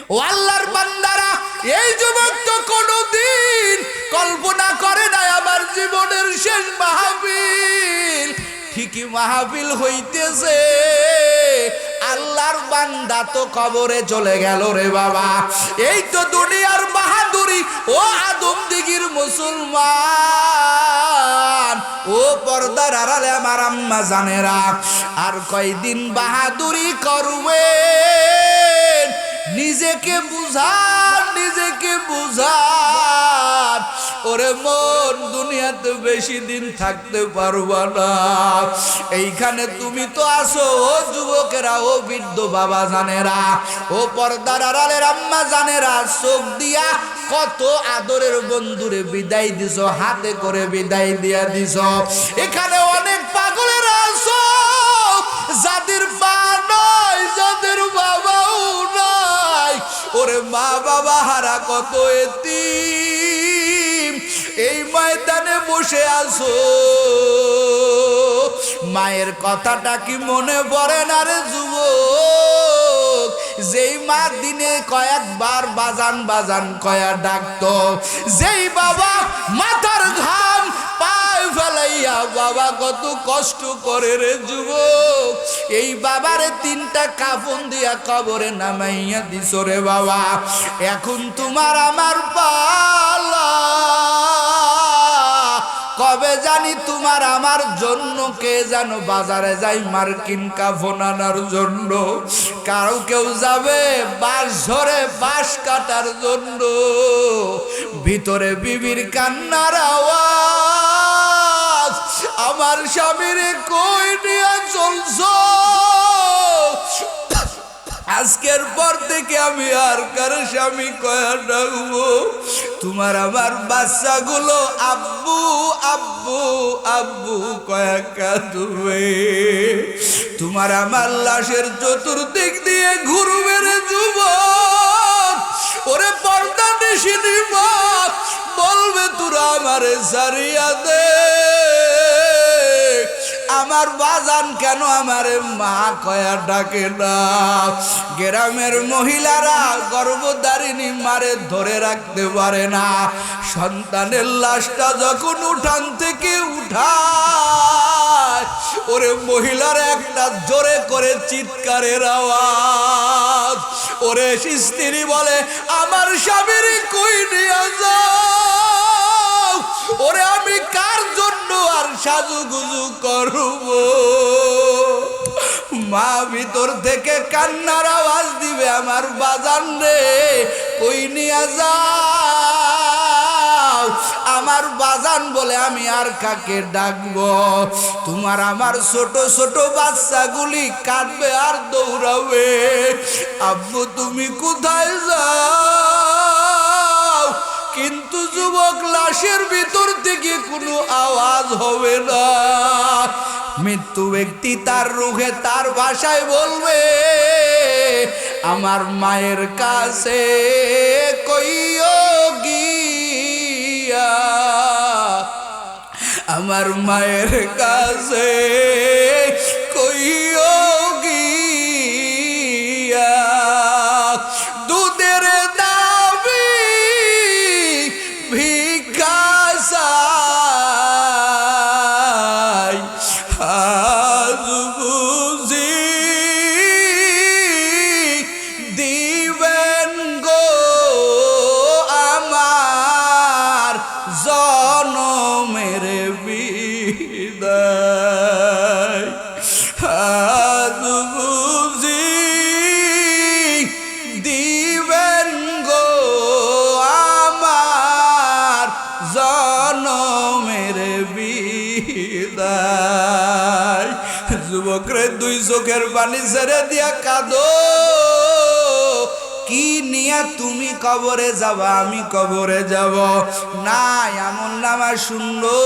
ও আল্লাহর বান্দারা, এই যুবক তো কোনোদিন কল্পনা করে নাই আমার জীবনের শেষ মাহফিল। ঠিকই মাহফিল হইতেছে, আল্লাহর বান্দা তো কবরে চলে গেল রে বাবা। এই তো দুনিয়ার বাহাদুরি ও আদম দিগির মুসলমান, ও পর্দার আড়ালে আমার আম্মা জানেরা, আর কয়দিন বাহাদুরি করবেন? নিজেকে বুঝান, নিজেকে বুঝান। ওরে মন, দুনিয়াতে বেশি দিন থাকতে পারবা না। এইখানে তুমি তো আসো, ও যুবকেরা, ও বৃদ্ধ বাবা জানেরা, ও পর্দার আড়ালের আম্মা জানেরা, চোখ দিয়া কত আদরের বন্ধুরে বিদায় দিছ, হাতে করে বিদায় দিয়া দিছ। এখানে অনেক পাগলেরা আসো, যাদের পা নাই, যাদের বাবাও নাই। ওরে মা বাবা হারা কত এতিম এই ময়দানে বসে আছো। মায়ের কথাটা কি মনে পড়ে না রে যুবক? যেই মা দিনে কয়েকবার বাজান বাজান কয়া ডাকতো, যেই বাবা মাথার ঘাম পায় ফেলাইয়া বাবা কত কষ্ট করে রে যুবক, এই বাবারে 3টা কাফন দিয়া কবরে নামাইয়া দিছ রে বাবা। এখন তোমার আমার পালা, কবে জানি তোমার আমার জন্য কে যেন বাজারে যাই মার্কিন কাফন আনার জন্য, কারো কেউ যাবে বাঁশ ঝরে বাঁশ কাটার জন্য। ভিতরে বিবির কান্নার আওয়াজ, আমার স্বামীরে কই নিয়ে চলছো? আজকের পর থেকে আমি আর কার স্বামী কয়া ডাকবো? তোমার আমার বাচ্চাগুলো আব্বু আব্বু আব্বু কয়া কাঁদবে। তোমার আমার লাশের চতুর্দিক দিয়ে ঘুরবে রে যুবক। ওরে পর্দা নিশিনি মা বলবে, তোরা আমারে সারিয়া দে। আমার বাজান কেন আমারে মা কয়া ডাকে না? গ্রামের মহিলারা গর্ভধারিণী মারে ধরে রাখতে পারে না। সন্তানের লাশটা যখন উঠান থেকে উঠায়, ওরে মহিলার একটা জোরে করে চিৎকারের আওয়াজ। ওরে স্ত্রী বলে, আমার স্বামীর কই নিয়ে যাও? ওরে আমি কার জন্য আর সাজুগুজু করব? মা ভিতর থেকে কান্নার আওয়াজ দিবে, আমার বাজান রে কই নিয়ে যাও? আমার বাজান বলে, আমি আর কাকে ডাকবো? তোমার আমার ছোট ছোট বাচ্চাগুলি কাঁদবে আর দৌড়াবে, আব্বু তুমি কোথায় যাও? কিন্তু যুবক লাশের ভিতর থেকে কোনো আওয়াজ হবে না। মৃত্যু ব্যক্তি তার রুহে তার ভাষায় বলবে, আমার মায়ের কাছে কইও গিয়া, আমার মায়ের কাছে কইও গিয়া, দুধের দাবি ভিক্ষা চাই, আজ বুঝি দিবেন গো আমার জনমের বিদায়, আজ বুঝি দিবেন গো আমার জনমের বিদায়। যুবকরে 2 চোখের পানি ছেড়ে দিয়া কাঁদো, কি নিয়া তুমি কবরে যাবা? আমি কবরে যাব না, এমন নামা শুনলো।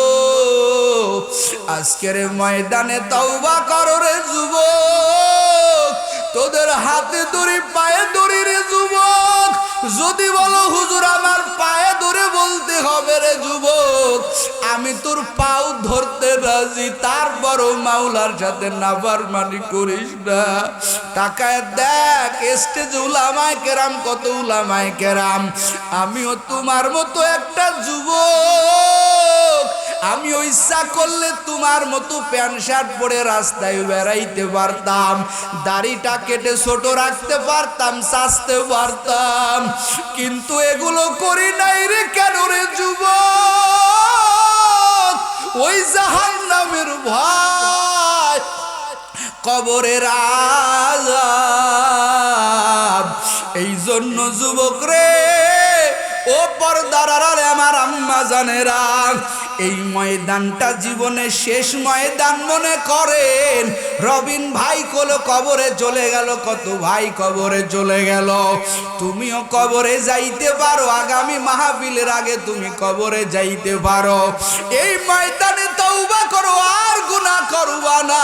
আজকের ময়দানে তওবা করো রে যুবক, তোদের হাতে দড়ি পায়ে দড়ি রে যুবক। যদি বলো হুজুর আমার পায়ে ধরে বলতে হবে রে যুবক, আমি তোর পাও ধরতে রাজি, তারপরও মাওলার সাথে নাফরমানি করিস না। তাকায় দেখ স্টেজে উলামায়ে কেরাম, কত উলামায়ে কেরাম। আমিও তোমার মতো একটা যুবক, আমিও ইচ্ছা করলে তোমার মতো প্যান্ট শার্ট পরে রাস্তায় বেড়াইতে পারতাম, দাড়িটা কেটে ছোট রাখতে পারতাম, সাজতে পারতাম, কিন্তু এগুলো করি নাই রে। কেন রে যুবক? ওই জাহান্নামের ভয়, কবরের আযাব। এই জন্য যুবক রে, ও পর্দার আড়ালে আমার আম্মা জানেরা, এই ময়দানটা জীবনের শেষ ময়দান মনে করেন। রবিন ভাই কোলো কবরে চলে গেল, কত ভাই কবরে চলে গেল। তুমিও কবরে যাইতে পারো, আগামী মাহফিলের আগে তুমি কবরে যাইতে পারো। এই ময়দানে তওবা করো, আর গুনাহ করবা না,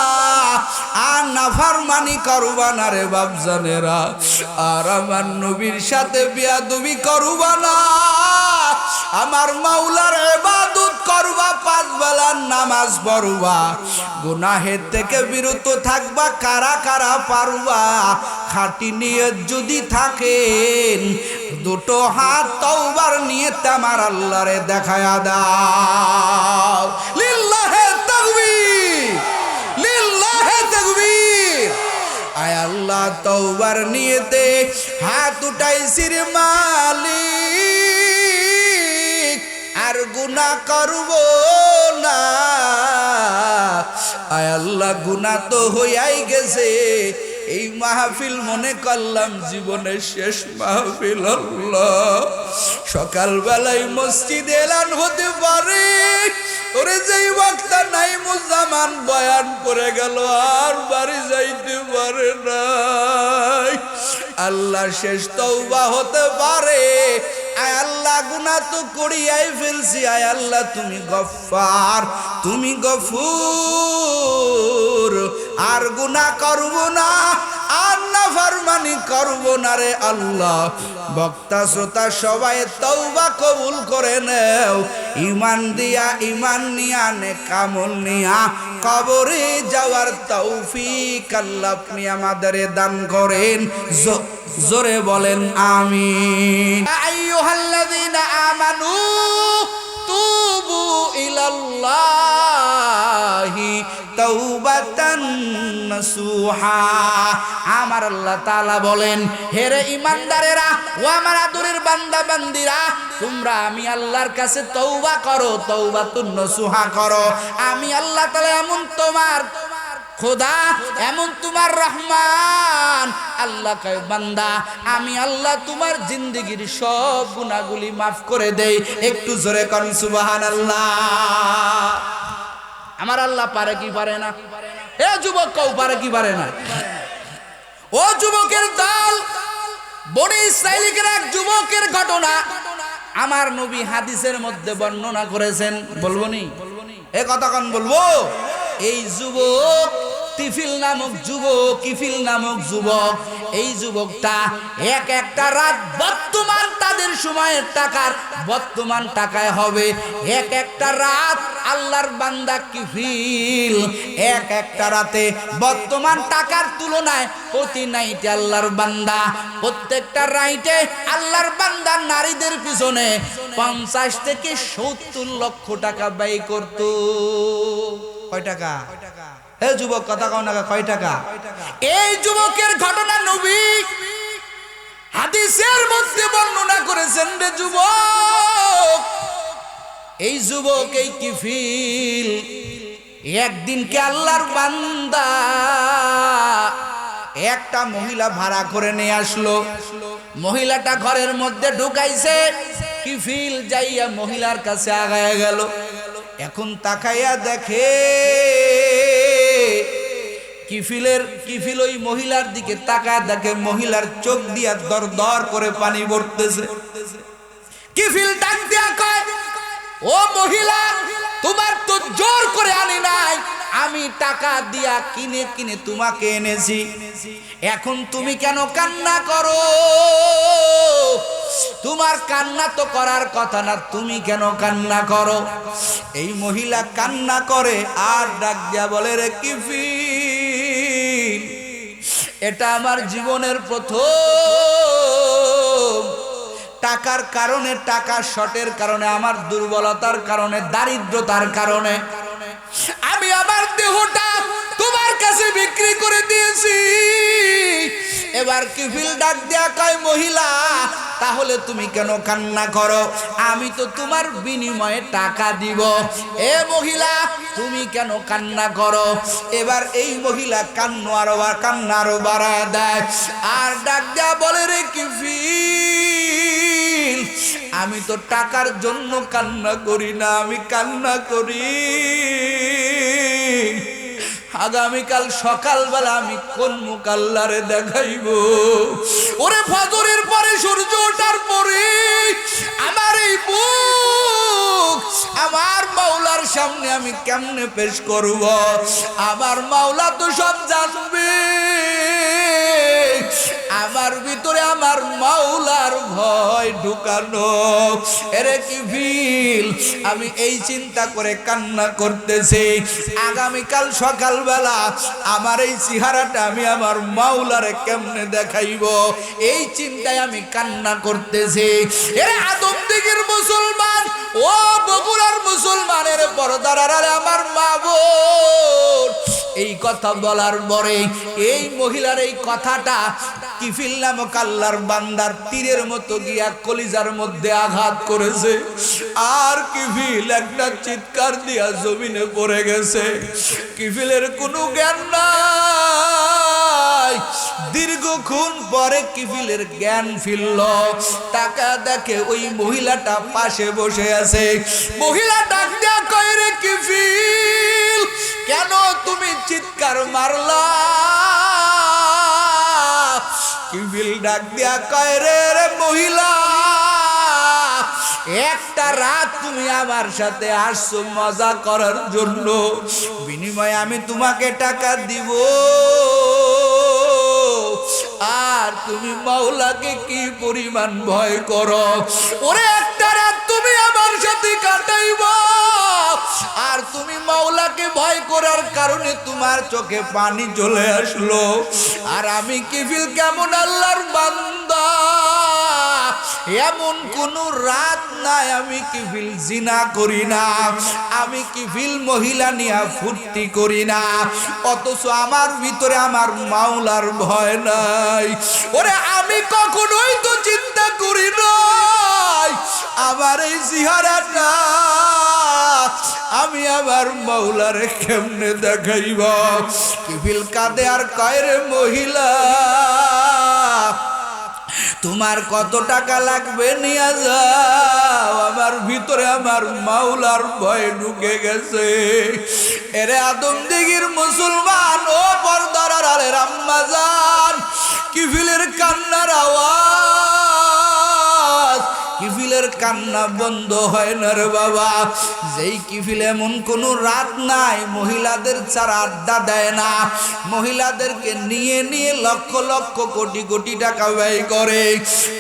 আর নাফরমানি করবা না রে বাপজানেরা। আর আমার নবীর সাথে বেয়াদবি করবা না, আমার মাওলার ইবাদত করবা, পাঁচ বেলার নামাজ পড়বা, গুনাহের থেকে বিরত থাকবা। কারা কারা পারবা? খাঁটি নিয়ত যদি থাকেন, দুটো হাত তওবার নিয়ত আমার আল্লাহরে দেখায়া দাও। লিল্লাহে তাকবীর, লিল্লাহে তাকবীর। আয় আল্লাহ, তওবার নিয়তে হাত উঠাইছি রে মালিক, আর গুনাহ করব না। আয় আল্লাহ, গুনাহ তো হইয়াই গেছে, এই মাহফিল মনে করলাম জীবনের শেষ মাহফিল। আল্লাহ, সকালবেলায় মসজিদে এলান হতে পারে, ওরে যেই বক্তা নাইমুজ্জামান বয়ান করে গেল, আর বাড়ি যাইতে পারে নাই। আল্লাহ, শেষ তওবা হতে পারে। আয় আল্লাহ, গুনাহ তো করিয়াই ফেলছি। আয় আল্লাহ, তুমি গফফার, তুমি গফুর, আর গুনাহ করব না, আর নাফরমানি করব না রে আল্লাহ। বক্তা শ্রোতা সবাই তওবা কবুল করে নেও, ঈমান দিয়া, ঈমান নিয়া, নেক আমল নিয়া কবরে যাওয়ার তৌফিক আল্লাহ আপনি আমাদের দান করেন। জোরে বলেন আমিন। আইয়ুহাল্লাযীনা আমানু তুবু ইলাল্লাহি তাওবাতান নাসুহা। আমার আল্লাহ তাআলা বলেন, হে রে ঈমানদারেরা, ও আমার আদরের বান্দা বান্দিরা, তোমরা আমি আল্লাহর কাছে তওবা করো, তাওবাতুন নাসুহা করো। আমি আল্লাহ তাআলা এমন তোমার খোদা, এমন তোমার রহমান। আল্লাহ কয়, বান্দা আমি আল্লাহ তোমার জিন্দেগির সব গুনাহগুলি মাফ করে দেই। একটু জোরে করুন সুবহানাল্লাহ। আমার আল্লাহ পারে কি পারে না? এ যুবক, কেউ পারে কি পারে না? ও যুবকের দল, বনি ইসরাঈলের এক যুবকের ঘটনা আমার নবী হাদিসের মধ্যে বর্ণনা করেছেন। বলবো নি? এ কথা কোন বলবো? এই যুবক তিফিল নামক যুবক, কিফিল নামক যুবক, এই যুবকটা এক একটা রাত, বর্তমান তাদের সময়ের টাকার বর্তমান টাকায় হবে এক একটা রাত আল্লাহর বান্দা কিফিল। এক একটা রাতে বর্তমান টাকার তুলনায় প্রতি নাইটে আল্লাহর বান্দা, প্রত্যেকটা রাইটে আল্লাহর বান্দা নারীদের পিছনে 50 থেকে 70 লক্ষ টাকা ব্যয় করত। কয় টাকা? হে যুবক, কথা কও না, কয় টাকা? এই যুবকের ঘটনা নবী হাদিসের মধ্যে বর্ণনা করেছেন। রে যুবক, এই যুবক, এই কিফিল, একদিনকে আল্লাহর বান্দা একটা মহিলা ভাড়া করে নিয়ে আসলো। মহিলাটা ঘরের মধ্যে ঢুকাইছে, কিফিল যাইয়া মহিলার কাছে আগায়া গেল। এখন তাকাইয়া দেখে কিফিল ওই মহিলার দিকে তাকায় দেখে মহিলার চোখ দিয়া দর দর করে পানি পড়তেছে। কিফিল ডাক দিয়া কয়, ও মহিলা, তোমার তো জোর করে আনি নাই, আমি টাকা দিয়া কিনে কিনে তোমাকে এনেছি, এখন তুমি কেন কান্না করো? তোমার কান্না তো করার কথা না, তুমি কেন কান্না করো? এই মহিলা কান্না করে আর ডাক দিয়া বলে, রে কিফিল, এটা আমার জীবনের প্রথম টাকার কারণে, টাকার শর্টের কারণে, আমার দুর্বলতার কারণে, দারিদ্রতার কারণে আমি আমার দেহটা তোমার কাছে বিক্রি করে দিয়েছি। এবার কিফিল ডাক দেয়া কয়, মহিলা তাহলে তুমি কেন কান্না করো? আমি তো তোমার বিনিময়ে টাকা দিব। এ মহিলা তুমি কেন কান্না করো? এবার এই মহিলা কান্না আরো বাড়ায় দেয় আর ডাক দেয়া বলে, রে কিফিল, আমি তো টাকার জন্য কান্না করি না, আমি কান্না করি আগামীকাল সকালবেলা আমি কোন মুখ আল্লাহরে দেখাইব। ওরে ফজরের পরে, সূর্য ওঠার পরে আমার এই বুক আমার মাওলার সামনে আমি কেমনে পেশ করব? আমার মাওলা তো সব জানবে। আমার ভিতরে আমার মাওলার ভয় ঢুকানো। এরে কিফিল, আমি এই চিন্তা করে কান্না করতেছি, আগামীকাল সকালবেলা আমার এই চেহারাটা আমি আমার মাওলারে কেমনে দেখাইব, এই চিন্তায় আমি কান্না করতেছি। এরে আদমদিগির মুসলমান, ও বগুড়ার মুসলমানের পর্দার আড়ালে আমার মা বোন, এই কথা বলার পরে এই মহিলার এই কথাটা কিফিল নামক আল্লাহর বান্দার তীরের মতো গিয়া কলিজার মধ্যে আঘাত করেছে। আর কিফিল একটা চিৎকার দিয়া জমিনে পড়ে গেছে। কিফিলের কোনো জ্ঞান নাই। দীর্ঘক্ষণ পরে কিফিলের জ্ঞান ফিরল। টাকা দেখে ওই মহিলাটা পাশে বসে আছে। মহিলা ডাক দিয়া কয়, রে কিফিল, কেন তুমি চিৎকার মারলা? কিফিল ডাক দিয়া কয়, রে মহিলা, একটা রাত তুমি আমার সাথে আসছো মজা করার জন্য, বিনিময়ে আমি তোমাকে টাকা দিব। আর তুমি মাওলাকে কি পরিমাণ ভয় করো? ওরে একটা রাত তুমি আমার সাথে কাটাইবা, আর তুমি মাওলাকে ভয় করার কারণে তোমার চোখে পানি চলে আসলো। আর আমি কিফিল কেমন আল্লাহর বান্দা, এমন কোন রাত নাই আমি কিফিল জিনা করি না, আমি কিফিল মহিলা নিয়ে ফুর্তি করি না, অথচ আমার ভিতরে আমার মাওলার ভয় নাই। ওরে আমি কখনোই তো চিন্তা করি নাই আমার এই চেহারাটা আমি আমার মাওলারে কেমনে দেখাইব। কিফিল কাঁদে আর কয়, রে মহিলা, তোমার কত টাকা লাগবে নিয়ে যাও, আমার ভিতরে আমার মাওলার ভয় ঢুকে গেছে। এরে আদমদিগির মুসলমান, ও পর্দার আড়ালের আম্মা জান, কিফিলের কান্নার আওয়াজ, কিফিলের কান্না বন্ধ হয় না রে বাবা। যেই কিফিল এমন কোনো রাত নাই মহিলাদের ছাড়া আড্ডা দেয় না, মহিলাদেরকে নিয়ে নিয়ে লক্ষ লক্ষ কোটি কোটি টাকা ব্যয় করে।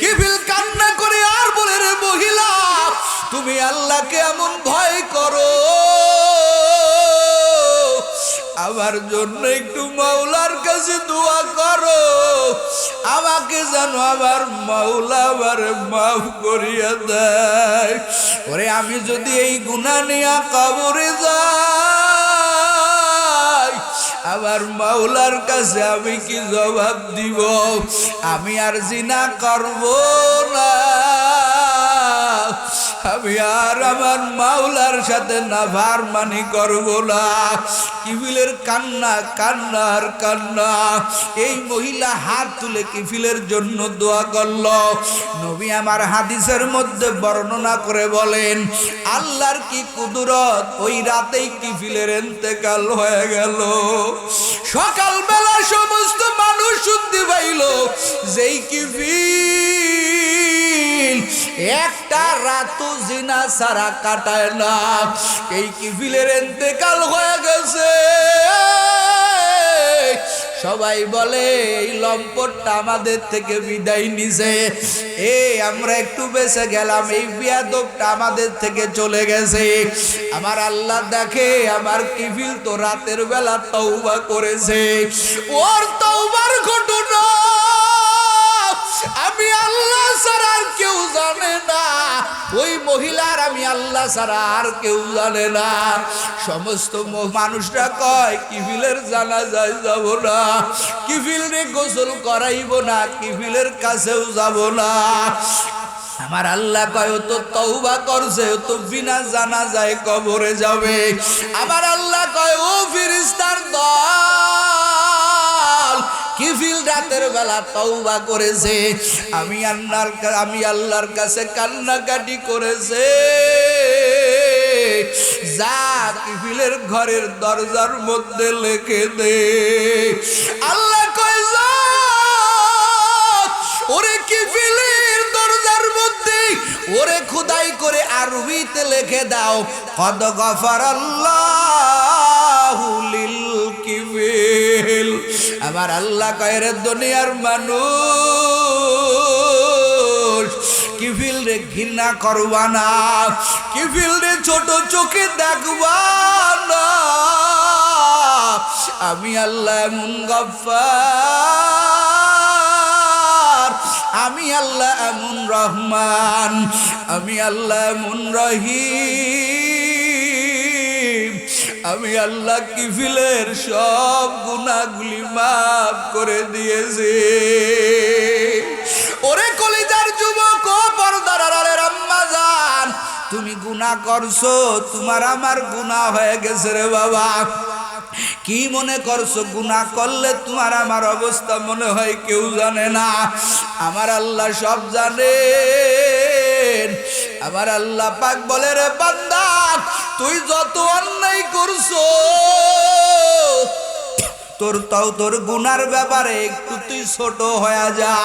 কিফিল কান্না করে আর বলে, রে মহিলা, তুমি আল্লাহকে এমন ভয় করো, আমার জন্য একটু মাওলার কাছে দোয়া করো, আমাকে জানো আমার মাওলা আমার মাফ করিয়া দেয়। ওরে আমি যদি এই গুনাহ নিয়া কবরে যাই, আমার মাওলার কাছে আমি কি জবাব দিব? আমি আর জিনা করব না, আমি আর আমার মাওলার সাথে নাফরমানি করব না। কিফিলের কান্না, কান্নার কান্না। এই মহিলা হাত তুলে কিফিলের জন্য দোয়া করল। নবী আমার হাদিসের মধ্যে বর্ণনা করে বলেন, আল্লাহর কি কুদরত, ওই রাতেই কিফিলের ইন্তেকাল হয়ে গেল। সকালবেলা সমস্ত মানুষ শুনতে পাইল যেই কিফিল একটা রাত জিনা ছাড়া কাটায় না, এই কিফিলের ইন্তেকাল হয়ে গেছে। সবাই বলে এই লম্পটটা আমাদের থেকে বিদায় নিছে, আমরা একটু বেঁচে গেলাম, এই বিয়াদবটা আমাদের থেকে চলে গেছে। আমার আল্লাহ দেখে আমার কিফিল তো রাতের বেলা তওবা করেছে, ওর তওবার ঘটনা আমি আল্লাহ ছাড়া আর কেউ জানে না, ওই মহিলার আমি আল্লাহ ছাড়া আর কেউ জানে না। সমস্ত মানুষরা কয় কিফিলের জানাজায় যাব না, কিফিলরে গোসল করাইব না, কিফিলের কাছেও যাব না। আমার আল্লাহ কয় ও তো তওবা করছে, ও তো বিনা জানাজায় কবরে যাবে। আমার আল্লাহ কয় ও ফেরেশতার দল, কিফিল রাতের বেলা তওবা করেছে, আমি আল্লাহর কাছে কান্নাকাটি করেছে, যা কিফিলের ঘরের দরজার মধ্যে লিখে দে। আল্লাহ কয় যা ওরে কিফিলের দরজার মধ্যে ওরে খোদাই করে আরবিতে লিখে দাও, কদ গফারাল্লাহু লিল কিফিল। আমার আল্লাহ কয় রে দুনিয়ার মানুষ, কিফিল রে ঘৃণা করবা না, কিফিল রে ছোট চোখে দেখবা না, আমি আল্লাহ এমন গফফার, আমি আল্লাহ এমন রহমান, আমি আল্লাহ এমন রহিম, আমি আল্লাহ কিফিলের সব গুনাহগুলি মাফ করে দিয়েছি। ওরে কলিজার যুবক ও পর্দার আড়ালের আম্মা জান, তুমি গুনাহ করছো, তোমার আমার গুনাহ হয়ে গেছে রে বাবা। কি মনে করছো গুনাহ করলে তোমার আমার অবস্থা মনে হয় কেউ জানে না? আমার আল্লাহ সব জানেন। আমার আল্লাহ পাক বলে রে বান্দা, তুই যত অন্যায় করছো তোর গুনার ব্যাপারে একটু তুই ছোট হয়ে যা,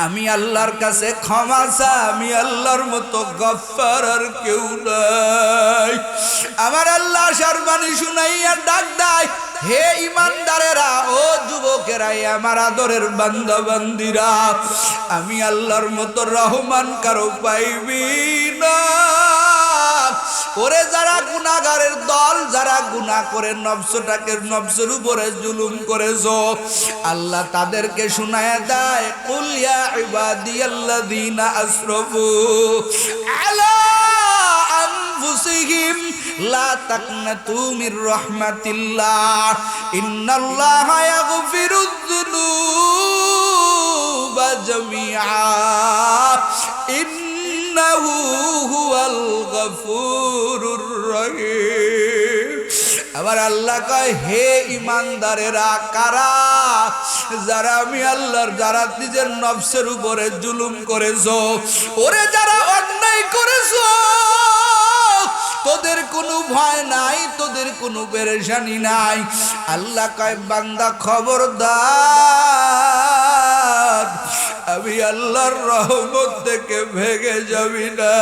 আমি আল্লাহর কাছে ক্ষমা চা, আমি আল্লাহর মতো গফফার আর কেউ নাই। আমার আল্লাহ শর্মানি শুনাইয়া ডাক দেয়, হে ইমানদারেরা, ও যুবকেরা, আমার আদরের বান্দা বান্দিরা, আমি আল্লাহর মতো রহমান কারো পাইবি না। ওরে যারা গুনাহগারের দল, যারা গুনাহ করে নফসের উপরে জুলুম করেছো, আল্লাহ তাদেরকে শুনায়া দেয়, কুল ইয়া ইবাদিয়াল্লাযীনা আসরাফু আলা আনফুসিহিম লা তাকনাতু মির রাহমাতিল্লাহ ইন্নাল্লাহা ইয়াগফিরুয যুনুবা জামিআ ইন্নাহু হুয়াল গফুরুর রহিম। আবার আল্লাহ কয়, হে ইমানদারেরা, কারা? যারা আমি আল্লাহর, যারা নিজের নফসের উপরে জুলুম করেছো, ওরে যারা অন্যায় করেছো, তোদের কোনো ভয় নাই, তোদের কোনো পেরেশানি নাই। আল্লাহ কয়, বান্দা খবরদার, আমি আল্লাহর রহমত থেকে ভেঙে যাবি না।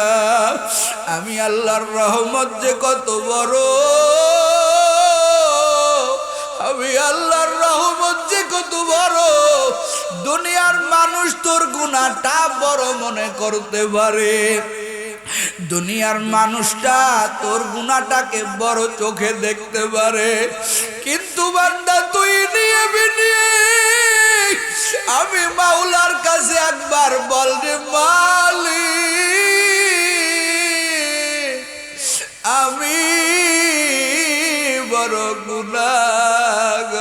আমি আল্লাহর রহমত যে কত বড়, আমি আল্লাহর রহমত যে কত বড়, দুনিয়ার মানুষ তোর গুনাহটা বড় মনে করতে পারে, দুনিয়ার মানুষটা তোর গুনাহটাকে বড় চোখে দেখতে পারে, কিন্তু বান্দা তুই নিয়ে আমি মাওলার কাছে একবার বল রে মালিক, আমি বড় গুনাহগার।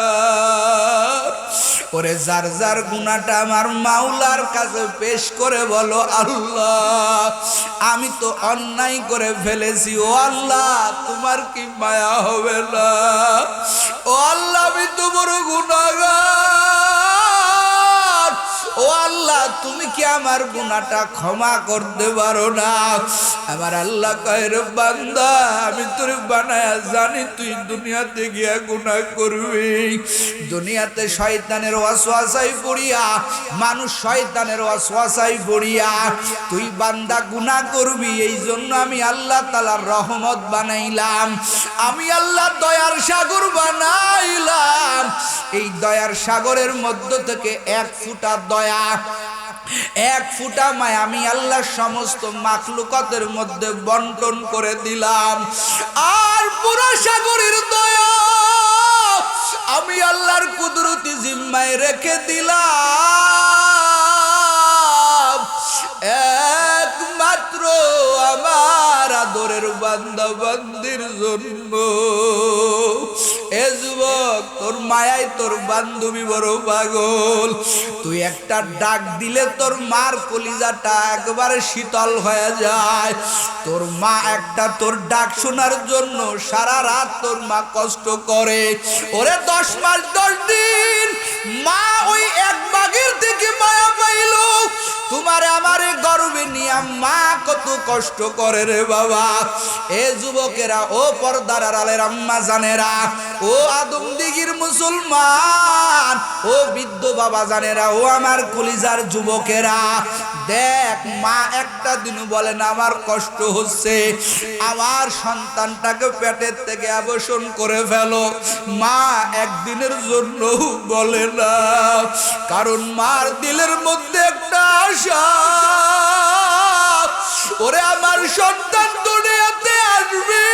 ওরে যার যার গুনাহটা আমার মাওলার কাছে পেশ করে বলো, আল্লাহ আমি তো অন্যায় করে ফেলেছি, ও আল্লাহ তোমার কি মায়া হবে না? ও আল্লাহ আমি তো বড় গুনাহগার, ও ও আল্লাহ তুমি কি আমার গুনাহটা ক্ষমা করতে পারো না? আমার আল্লাহ কয় রে বান্দা আমি তোরে বানায়া জানি তুই দুনিয়াতে গিয়া গুনাহ করবি। দুনিয়াতে শয়তানের ওয়াসওয়াসায় পড়িয়া, মানুষ শয়তানের ওয়াসওয়াসায় পড়িয়া তুই বান্দা গুনাহ করবি। এই জন্য আমি আল্লাহ তাআলার রহমত বানাইলাম, আমি আল্লাহ দয়ার সাগর বানাইলাম। এই দয়ার সাগরের মধ্য থেকে এক ফোঁটা দয়া, এক ফোঁটা মায়া আমি আল্লাহ সমস্ত মাখলুকাতের মধ্যে বন্টন করে দিলাম। আর পুরো সাগরের দয়া আমি আল্লাহর কুদরতি জিম্মায় রেখে দিলাম একমাত্র আমার আদরের বান্দা বান্দির জন্য। এ যুবক, তোর মায়ায় তোর বান্ধবী বড় পাগল। তুই একটা ডাক দিলে তোর মার কলিজাটা একবারে শীতল হয়ে যায়। তোর মা একটা তোর ডাক শোনার জন্য সারা রাত তোর মা কষ্ট করে। ওরে 10 মাস 10 দিন মা ওই এক বাগের থেকে মায়া পাইল। তোমার আমারে গর্বে নিয়া মা কত কষ্ট করে রে বাবা। এ যুবকেরা, ও পর্দার আড়ালের আম্মা জানেরা, ও আদমদিগির মুসলমান, ও বৃদ্ধ বাবা জানেরা, ও আমার কলিজার যুবকেরা, দেখ মা একটা দিন বলে না আমার কষ্ট হচ্ছে, আমার সন্তানটাকে পেটের থেকে আবর্ষণ করে ফেলো। মা একদিনের জন্য বলে না, কারণ মার দিলের মধ্যে একটা আশা, ওরে আমার সন্তান দুনিয়াতে আসবে,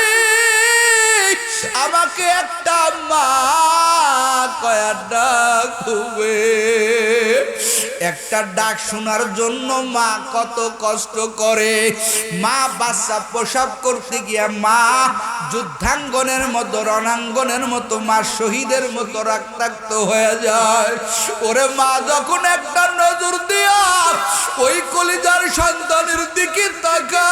আমাকে একটা মা কয়া ডাকবে। একটা ডাক শোনার জন্য মা কত কষ্ট করে। মা বাচ্চা প্রসব করতে গিয়া মা যুদ্ধাঙ্গনের মতো, রণাঙ্গনের মতো, মা শহীদের মতো রক্তাক্ত হয়ে যায়। ওরে মা যখন একটা নজর দিয়া ওই কলিজার সন্তানের দিকে তাকায়,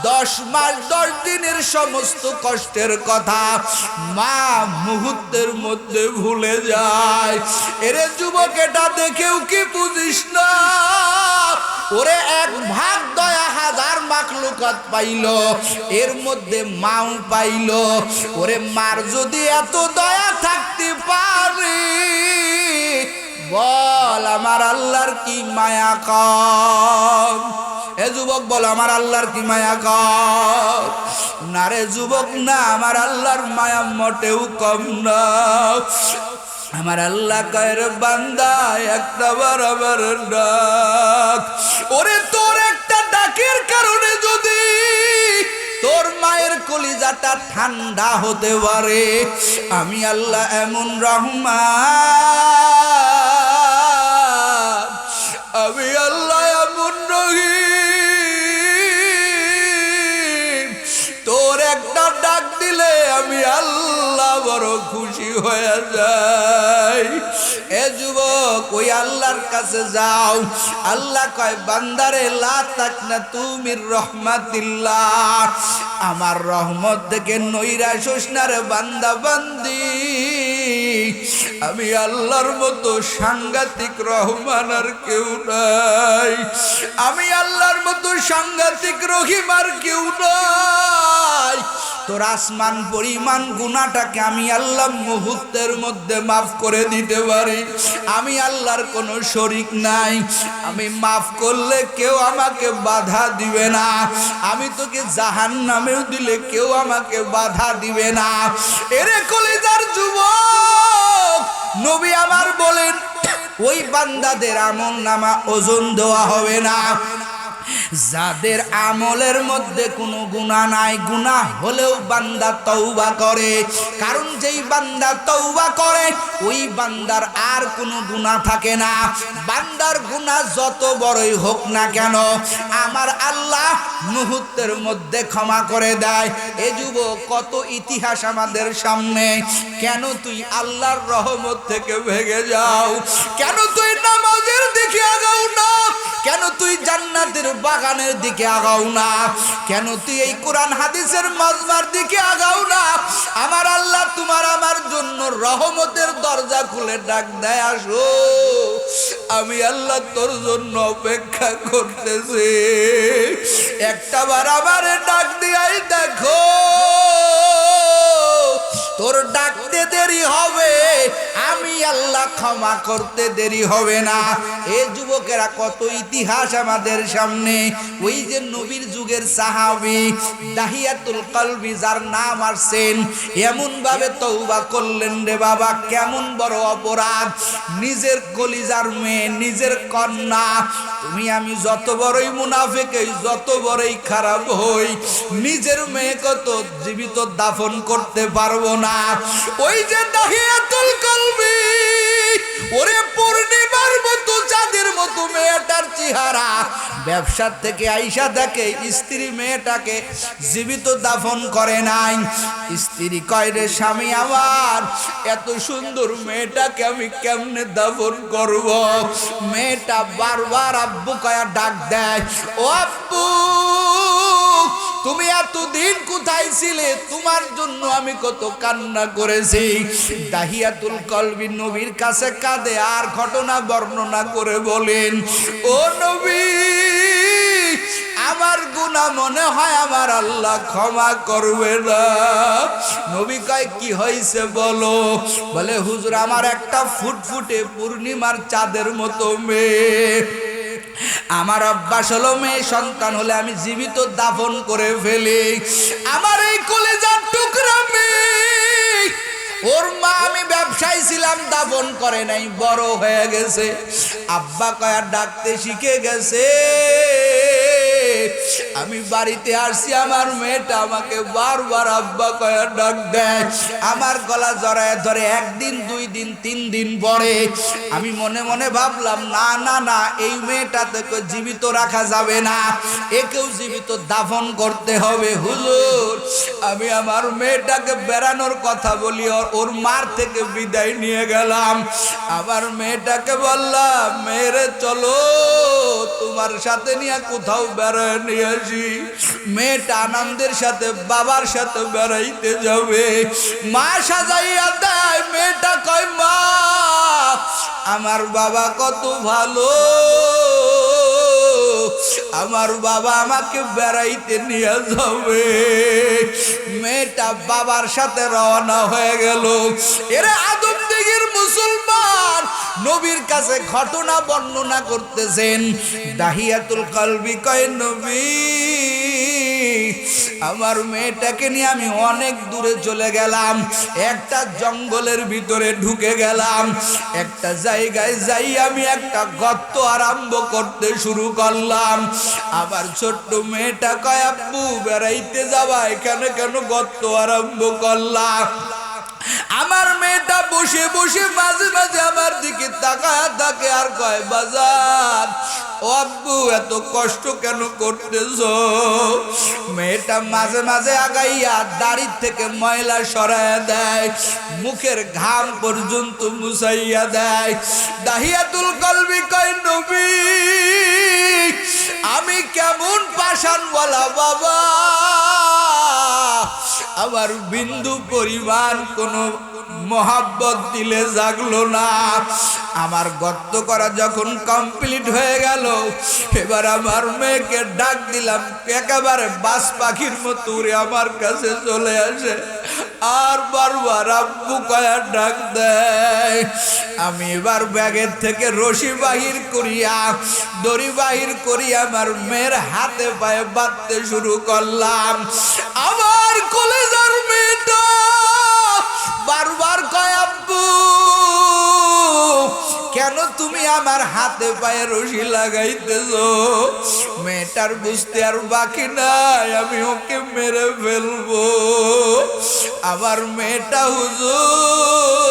10 মাস 10 দিনের সমস্ত কষ্টের কথা মা মুহূর্তের মধ্যে ভুলে যায়। এরে যুবক, এটা দেখেও কি বুঝিস না? ওরে এক ভাগ দয়া হাজার মাখলুকাত পাইল, এর মধ্যে মাও পাইল। ওরে মার যদি এত দয়া থাকতে পারে, বল আমার আল্লাহর কি মায়া কম? এ যুবক বল আমার আল্লাহর কি মায়া কম? না রে যুবক, না, আমার আল্লাহর মায়া মোটেও কম না। আমার আল্লাহ কয় রে বান্দা একটা বার আমার ডাক। ওরে তোর একটা ডাকের কারণে যদি তোর মায়ের কলিজাটা ঠান্ডা হতে পারে, আমি আল্লাহ এমন রহমান, আমি আল্লাহ এমন রহিম, তোর একটা ডাক দিলে আমি আল্লাহ বড় খুশি হয়ে যাই। এ যুবক, ওই আল্লাহর কাছে যাও। আল্লাহ কয় বান্দারে লা তাকনাতু মির রহমাতিল্লাহ, আমার রহমত থেকে নৈরাশ হোস না রে বান্দা বান্দি। আমি আল্লাহর মতো সাংঘাতিক রহমান আর কেউ নাই, আমি আল্লাহর মতো সাংঘাতিক রহিম আর কেউ নাই। তোর আসমান পরিমাণ গুনাহটাকে আমি আল্লাহ মুহূর্তের মধ্যে মাফ করে দিতে পারি। আমি আল্লাহর কোনো শরীক নাই, আমি মাফ করলে কেউ আমাকে বাধা দিবে না, আমি তোকে জাহান্নামেও দিলে কেউ আমাকে বাধা দিবে না। এরে কলিজার যুবক, নবী আমার বলেন ওই বান্দাদের আমলনামা ওজন দেওয়া হবে না যাদের আমলের মধ্যে কোনো গুনাহ নাই। গুনাহ হলেও বান্দা তওবা করে, কারণ যেই বান্দা তওবা করে ওই বান্দার আর কোনো গুনাহ থাকে না। বান্দার গুনাহ যত বড়ই হোক না কেন আমার আল্লাহ মুহূর্তের মধ্যে ক্ষমা করে দেয়। এ যুবক, কত ইতিহাস আমাদের সামনে। কেন তুই আল্লাহর রহমত থেকে ভেগে যাও? কেন তুই নামাজের দিকে আগাও না? কেন তুই জান্নাতের বাগানের দিকে আগাও না? কেন তুই এই কোরআন হাদিসের মাজমার দিকে আগাও না? আমার আল্লাহ তোমার আমার জন্য রহমতের দরজা খুলে ডাক দেয়, আসো, আমি আল্লাহ তোর জন্য অপেক্ষা করতেছি। একটা বার আমারে ডাক দিয়াই দেখো, তোর ডাকতে দেরি হবে, আমি আল্লাহ ক্ষমা করতে দেরি হবে না। এ যুবকেরা, কত ইতিহাস আমাদের সামনে। ওই যে নবীর যুগের সাহাবী দাহিয়াতুল কলবি, যার নাম আসছেন, এমন ভাবে তওবা করলেন রে বাবা, কেমন বড় অপরাধ। নিজের কলিজার মেয়ে, নিজের কন্যা, তুমি আমি যত বড়ই মুনাফিক হই, যত বড়ই খারাপ হই, নিজের মেয়েকে তো জীবিত দাফন করতে পারবো না। ওই যে দাহিয়াতুল কলবি, ওরে পূর্ণিমার মতো চাঁদের মতো মেয়েটার চেহারা, ব্যবসার থেকে আইসা দেখে স্ত্রী মেয়েটাকে জীবিত দাফন করে নাই। স্ত্রী কয়, রে স্বামী আমার, এত সুন্দর মেয়েটাকে আমি কেমনে দাফন করব? মেয়েটা বারবার আব্বু কয়া ডাক দেয়, ও আব্বু, তুমি এতদিন কোথায় ছিলে? তোমার জন্য আমি কত কান্না করেছি। দাহিয়াতুল কলবি নবীর কাছে কাঁদে আর ঘটনা বর্ণনা করে বলেন, ও নবী, আমার গুনাহ মনে হয় আমার আল্লাহ ক্ষমা করবে না। নবী কয়, কি হয়েছে বলো? বলে, হুজুর, আমার একটা ফুটফুটে পূর্ণিমার চাঁদের মতো মেয়ে, আমার অভ্যাস হলো মেয়ে সন্তান হলে আমি জীবিত দাফন করে ফেলি। আমার এই কলেজার টুকরা মেয়ে, ওর মা আমি ব্যবসায়ী ছিলাম, দাফন করে নাই, বড় হয়ে গেছে, আব্বা কয়া ডাকতে শিখে গেছে। আমি বাড়িতে আসছি, আমার মেয়েটা আমাকে বারবার আব্বা কয়া ডাক দেয়, আমার গলা জড়ায় ধরে। একদিন, 2 দিন, 3 দিন পরে আমি মনে মনে ভাবলাম, না না না, এই মেয়েটাকে জীবিত রাখা যাবে না, একেও জীবিত দাফন করতে হবে। হুজুর, আমি আমার মেয়েটাকে বেড়ানোর কথা বলি, ওর মার থেকে বিদায় নিয়ে গেলাম। আমার মেয়েটাকে বললাম, মেয়েরে চলো, তোমার সাথে নিয়ে কোথাও বেড়ায় নিয়ে আসি। মেয়েটা আনন্দের সাথে বাবার সাথে বেড়াইতে যাবে। মা সাজাইয়া দেয়, মেয়েটা কয়, মা, আমার বাবা কত ভালো, আমার বাবা আমাকে বেড়াইতে নিয়ে যাবে। মেয়েটা বাবার সাথে রওনা হয়ে গেল। এরা আদম দিগির মুসলমান নবীর কাছে ঘটনা বর্ণনা করতেছেন। দাহিয়াতুল কলবি কয়, নবী, আমার মেয়েটাকে নিয়ে আমি অনেক দূরে চলে গেলাম, একটা জঙ্গলের ভিতরে ঢুকে গেলাম, একটা জায়গায় যাই আমি একটা গর্ত আরম্ভ করতে শুরু করলাম। আমার ছোট্ট মেয়েটা কয়, আব্বু, বেড়াইতে যাবা, এখানে কেন গর্ত আরম্ভ করলাম? আমার মেয়েটা বসে বসে মাঝে মাঝে আমার দিকে তাকায় থাকে আর কয়, বাজার, ও আব্বু, এত কষ্ট কেন করতেছো? মেয়েটা মাঝে মাঝে আগাইয়া দাড়ির থেকে ময়লা সরাইয়া দেয়, মুখের ঘাম পর্যন্ত মুছাইয়া দেয়। দাহিয়াতুল কলবি কয়, নবী, আমি কেমন পাষাণওয়ালা বাবা, আমার বিন্দু পরিমাণ কোনো মোহাব্বত দিলে জাগলো না। আমার গর্ত করা যখন কমপ্লিট হয়ে গেল, এবার আমার মেয়েকে ডাক দিলাম, একেবারে বাস পাখির মতো উড়ে আমার কাছে চলে আসে আর বারবার আব্বু কয়া ডাক দেয়। আমি এবার ব্যাগের থেকে রশি বাহির করিয়া, দড়ি বাহির করিয়া আমার মেয়ের হাতে পায়ে বাঁধতে শুরু করলাম। আমার কলেজার মেয়েটা বারবার কয়, আব্বু, কেন তুমি আমার হাতে পায়ে রশি লাগাইতেছো? মেয়েটার বুঝতে আর বাকি নাই, আমি ওকে মেরে ফেলবো। আমার মেয়েটা, হুজুর,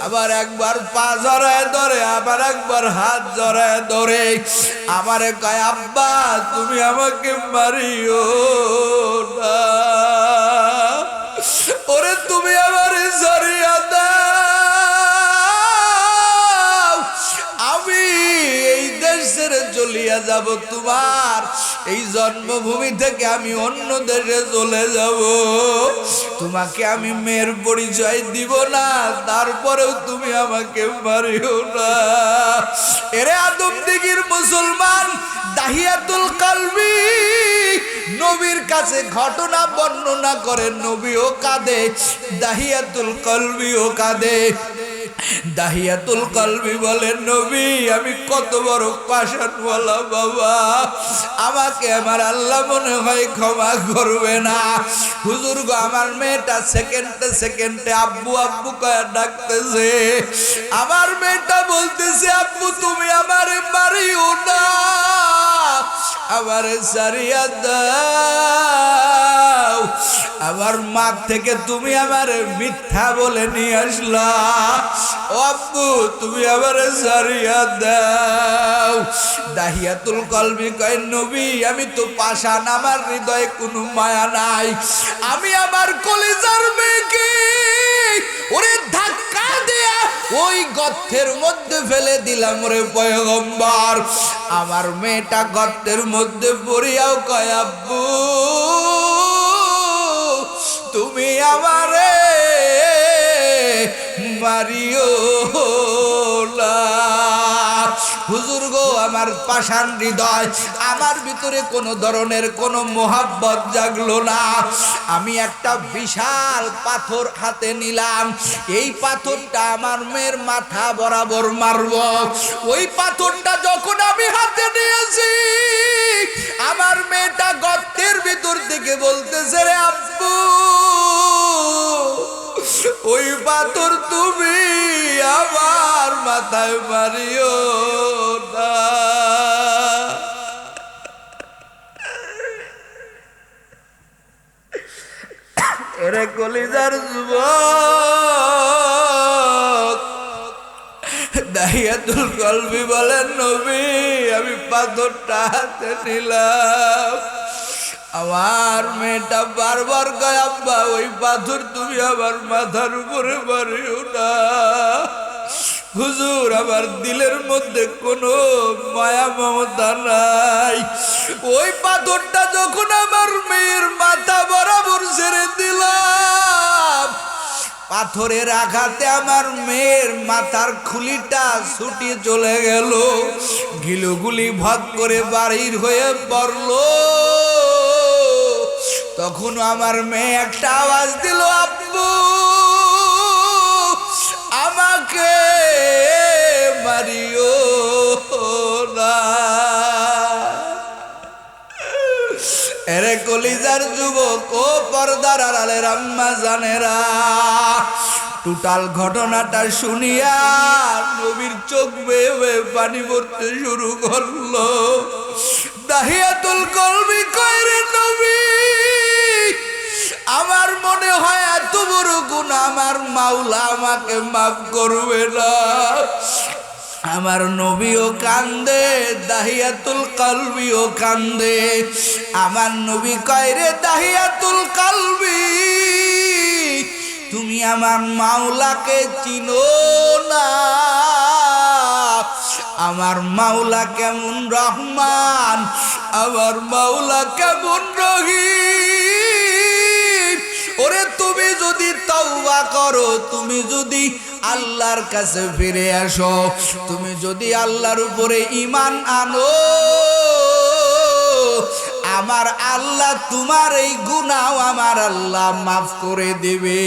আবার একবার পা জড়ায় ধরে, আবার একবার হাত জড়ায় ধরে আমারে কয়, আব্বা, তুমি আমাকে মারিও না, ওরে তুমি আমারে জড়িয়ে দাও, আমি এই দেশে ছেড়ে চলিয়া যাব, তোমার এই জন্মভূমি থেকে আমি অন্য দেশে চলে যাব, তোমাকে আমি মেয়ের পরিচয় দিব না, তারপরেও তুমি আমাকে মারিও না। এরে আদমদিগির মুসলমান, দাহিয়াতুল কলবি নবীর কাছে ঘটনা বর্ণনা করে, নবীও কাঁদে, দাহিয়াতুল কলবিও কাঁদে। দাহিয়াতুল কলবি বলেন, নবী আমি কত বড় পাষাণওয়ালা বাবা, আমাকে আমার আল্লাহ মনে হয় ক্ষমা করবে না। হুজুর গো, আমার মেয়েটা সেকেন্ডে সেকেন্ডে আব্বু আব্বু কয়া ডাকতেছে, আমার মেয়েটা বলতেছে, আব্বু তুমি আমারে মারিও না, আমারে সারিয়া দাও, আমার মা থেকে তুমি আমারে মিথ্যা বলে নিয়ে আসলা, ও আব্বু তুমি আমারে সারিয়া দাও। দাহিয়াতুল কলবি কয়, নবী আমি তো পাষাণ, আমার হৃদয়ে কোনো মায়া নাই, আমি আমার কলিজার মেয়েকে ওরে ধাক্কা দেয়া ওই গর্তের মধ্যে ফেলে দিলাম রে পয়গম্বর। আমার মেয়েটা গর্তের মধ্যে পড়িয়াও কয়, আব্বু তুমি আমারে মারিও না। হুজুর গো, আমার পাষাণ হৃদয়, আমার ভিতরে কোনো ধরনের কোনো মোহাব্বত জাগলো না। আমি একটা বিশাল পাথর হাতে নিলাম, এই পাথরটা আমার মেয়ের মাথা বরাবর মারব। ওই পাথরটা যখন আমি হাতে নিয়েছি, আমার মেয়েটা গর্তের ভিতর থেকে বলতেছে, রে আব্বু ওই পাথর তুমি আমার মাথায় মারিও না। এরে কলিজার যুবক, দাহিয়াতুল কলবি বলেন, নবী আমি পাথরটা হাতে নিলাম, আমার মেয়েটা বারবার কয়, আব্বা ওই পাথর তুমি আমার মাথার উপরে মারিও না। হুজুর আমার দিলের মধ্যে কোনো মায়া মমতা নাই, ওই পাথরটা যখন আমার মেয়ের মাথা বরাবর ছেড়ে দিলাম, পাথরের আঘাতে আমার মেয়ের মাথার খুলিটা ছুটি চলে গেল, গিলুগুলি ভদ করে বাহির হয়ে পড়ল। তখন আমার মেয়ে একটা আওয়াজ দিল, আব্বু আমাকে মারিও না। এরে কলিজার যুবক ও পর্দার আড়ালের আম্মা জানেরা, টোটাল ঘটনাটা শুনিয়া নবীর চোখ বেয়ে বেয়ে পানি পড়তে শুরু করলো। দাহিয়াতুল কলবি কয়, রে নবী আমার মনে হয় এত বড় গুনাহ আমার মাওলা আমাকে মাফ করবে না। আমার নবীও কান্দে, দাহিয়াতুল কলবিও কান্দে। আমার নবী কয়, রে দাহিয়াতুল কলবি তুমি আমার মাওলাকে চিনো না, আমার মাওলা কেমন রহমান, আমার মাওলা কেমন রহিম। ওরে তুমি যদি তওবা করো, তুমি যদি আল্লাহর কাছে ফিরে আসো, তুমি যদি আল্লাহর উপরে ঈমান আনো, আমার আল্লাহ তোমার এই গুনাহ আমার আল্লাহ মাফ করে দিবে।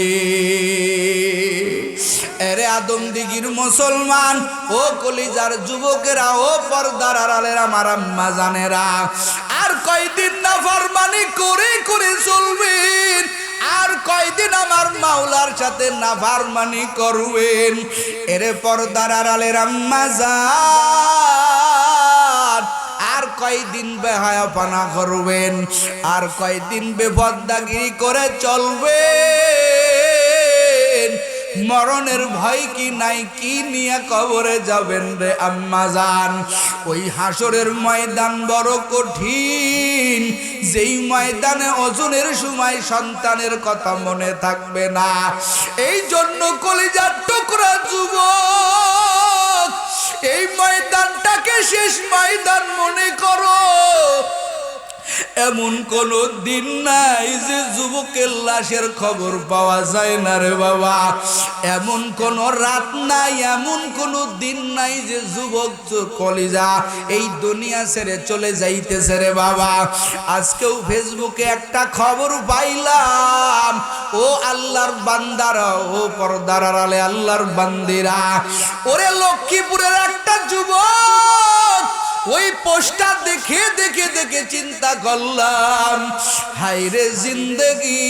এরে আদমদিগির মুসলমান, ও কলিজার যুবকেরা, ও পর্দার আড়ালের আমার আম্মা জানেরা, আর কয়দিন নাফরমানি করে করে চলবেন, আর কয়দিন আমার মাওলার সাথে নাফরমানি করবেন। এরে পর্দার আড়ালের আম্মা জান, আর কয়দিন বেহায়াপনা করবেন, আর কয়দিন বেপরদাগিরি করে চলবেন। মরণের ভয় কি নাই, কি নিয়ে কবরে যাবেন রে আম্মা জান? ওই হাসরের ময়দান বড় কঠিন, যেই ময়দানে ওজনের সময় সন্তানের কথা মনে থাকবে না। এই জন্য কলিজার টুকরা যুবক, এই ময়দানটাকে শেষ ময়দান মনে করো। এমন কোন দিন নাই যে যুবকের লাশের খবর পাওয়া যায় না রে বাবা। এমন কোন রাত নাই, এমন কোন দিন নাই যে যুবক কলিজা এই দুনিয়া ছেড়ে চলে যাইতেছে রে বাবা। আজকেও ফেসবুকে একটা খবর পাইলাম, ও আল্লাহর বান্দারা, ও পর্দার আড়ালে আল্লাহর বান্দিরা, ওরে লক্ষ্মীপুরের একটা যুবক, ওই পোস্টার দেখে দেখে দেখে চিন্তা করলাম, হায়রে জিন্দেগি।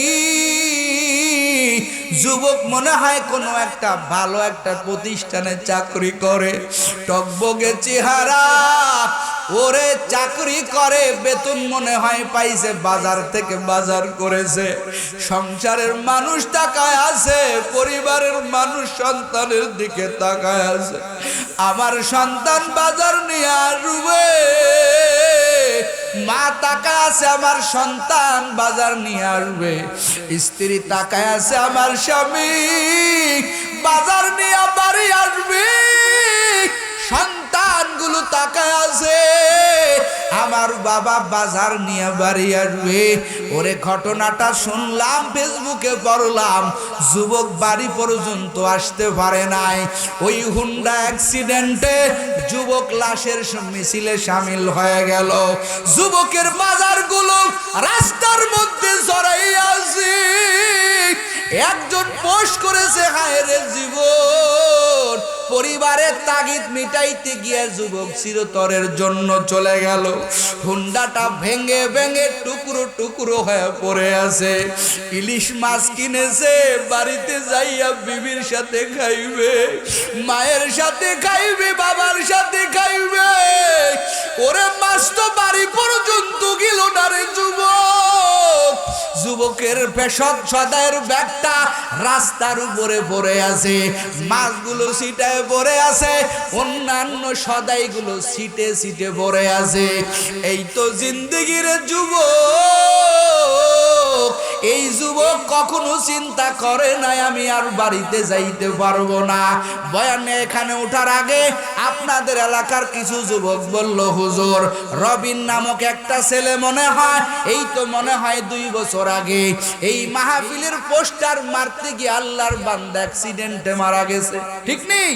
যুবক মনে হয় কোনো একটা ভালো একটা প্রতিষ্ঠানে চাকরি করে, টকবগে চেহারা, ওরে চাকরি করে, বেতন মনে হয় পাইছে, বাজার থেকে বাজার করেছে, সংসারের মানুষ তাকায় আছে, পরিবারের মানুষ সন্তানের দিকে তাকায় আছে, আমার সন্তান বাজার নিয়ে আসবে, মা তাকায় আছে আমার সন্তান বাজার নিয়ে আসবে, স্ত্রী তাকায় আছে আমার স্বামী বাজার নিয়ে বাড়ি আসবে, সন্তানগুলো তাকায় আছে আমার বাবা বাজার নিয়ে বাড়ি আসবে। ওরে ঘটনাটা শুনলাম, ফেসবুকে পড়লাম, যুবক বাড়ি পর্যন্ত আসতে পারে নাই। ওই হুন্ডা অ্যাক্সিডেন্টে যুবক লাশের মিছিলে সামিল হয়ে গেল। যুবকের বাজারগুলো রাস্তার মধ্যে জড়াই আছে। একজন পোস্ট করেছে, হায়রে জীবন, পরিবারের তাগিদ মিটাইতে গিয়ে যুবক চিরতরের জন্য চলে গেল। হুন্ডাটা ভেঙে ভেঙে টুকরো টুকরো হয়ে পড়ে আছে। ইলিশ মাছ কিনেছে, বাড়িতে যাইয়া বিবির সাথে খাইবে, মায়ের সাথে খাইবে, বাবার সাথে খাইবে। ওরে মাছ তো বাড়ি পর্যন্ত গেল না রে যুবক। যুবকের পেশদ সদায়ের ব্যাগটা রাস্তার উপরে পড়ে আছে, মাছগুলো সিটায় পড়ে আছে, অন্যান্য সদাইগুলো সিটে সিটে পড়ে আছে। এই তো জিন্দেগির যুবক। এই যুবক কখনো চিন্তা করে নাই আমি আর বাড়িতে যাইতে পারবো না। বয়ানে এখানে ওঠার আগে আপনাদের এলাকার কিছু যুবক বলল, হুজুর রবিন নামক একটা ছেলে মনে হয়, এই তো মনে হয় 2 বছর আগে এই মাহফিলের পোস্টার মারতে গিয়ে আল্লাহর বান্দা অ্যাক্সিডেন্টে মারা গেছে। ঠিক নেই?